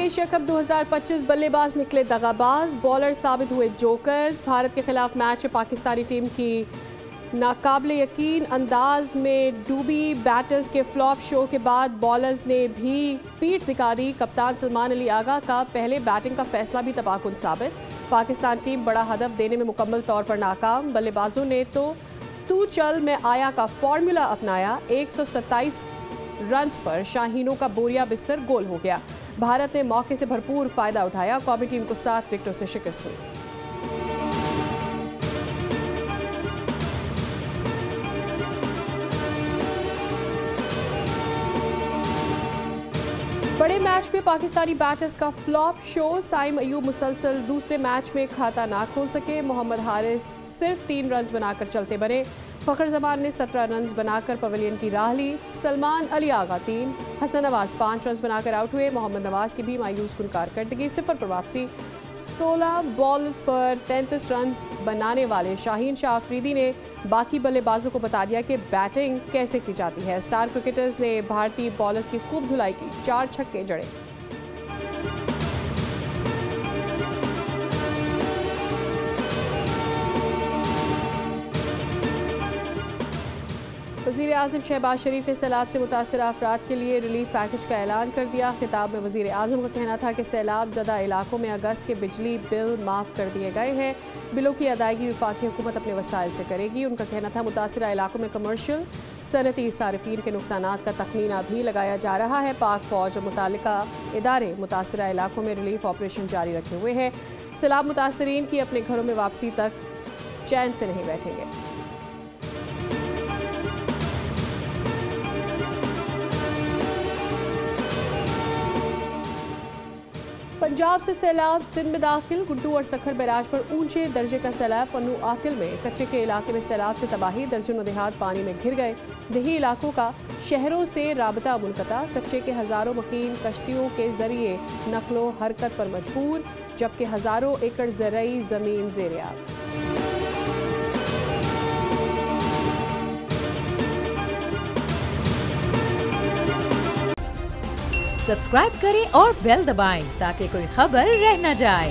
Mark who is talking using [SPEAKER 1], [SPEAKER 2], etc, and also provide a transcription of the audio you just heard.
[SPEAKER 1] Asia cup 2025 बल्लेबाज निकले दगाबाज, बॉलर साबित हुए जोकर्स। भारत के खिलाफ मैच में पाकिस्तानी टीम की नाकाबिले यकीन अंदाज में डूबी। बैटर्स के फ्लॉप शो के बाद बॉलर्स ने भी पीठ दिखा दी। कप्तान सलमान अली आगा का पहले बैटिंग का फैसला भी तबाहकुन साबित। पाकिस्तान टीम बड़ा हदफ देने में मुकम्मल तौर पर नाकाम। बल्लेबाजों ने तो तू चल मैं आया का फॉर्मूला अपनाया। 127 रन्स पर शाहीनों का बोरिया बिस्तर गोल हो गया। भारत ने मौके से भरपूर फायदा उठाया। कौमी टीम को 7 विकेटों से शिकस्त हुई। बड़े मैच में पाकिस्तानी बैटर्स का फ्लॉप शो। साइम अयूब मुसलसल दूसरे मैच में खाता ना खोल सके। मोहम्मद हारिस सिर्फ 3 रन्स बनाकर चलते बने। फखर जमान ने 17 रन्स बनाकर पवेलियन की राह ली। सलमान अली आगा 3, हसन नवाज 5 रन्स बनाकर आउट हुए। मोहम्मद नवाज की भी मायूस कुन कारकर्दगी, 0 पर वापसी। 16 बॉल्स पर 33 रन्स बनाने वाले शाहीन शाह अफरीदी ने बाकी बल्लेबाजों को बता दिया कि बैटिंग कैसे की जाती है। स्टार क्रिकेटर्स ने भारतीय बॉलर्स की खूब धुलाई की, 4 छक्के जड़े। वज़ीर आज़म शहबाज शरीफ ने सैलाब से मुतासरा अफराद के लिए रिलीफ पैकेज का ऐलान कर दिया। खिताब में वज़ीर आज़म का कहना था कि सैलाब ज़दा इलाकों में अगस्त के बिजली बिल माफ़ कर दिए गए हैं। बिलों की अदायगी वफाकी हुकूमत अपने वसाइल से करेगी। उनका कहना था मुतासरा इलाकों में कमर्शियल सनती सारिफीन के नुकसानात का तखमीना भी लगाया जा रहा है। पाक फ़ौज और मुतालिका इदारे मुतासरा इलाकों में रिलीफ ऑपरेशन जारी रखे हुए हैं। सैलाब मुतासरीन की अपने घरों में वापसी तक चैन से नहीं बैठेंगे। पंजाब से सैलाब सिंध में दाखिल। गुड्डू और सखर बैराज पर ऊंचे दर्जे का सैलाब। पन्नू आकिल में कच्चे के इलाके में सैलाब से तबाही, दर्जनों देहात पानी में घिर गए। देही इलाकों का शहरों से राबता मुनक़ता। कच्चे के हज़ारों मकीन कश्तियों के जरिए नकलो हरकत पर मजबूर, जबकि हज़ारों एकड़ ज़रई ज़मीन ज़ेर-ए-आब।
[SPEAKER 2] सब्सक्राइब करें और बेल दबाएं ताकि कोई खबर रह न जाए।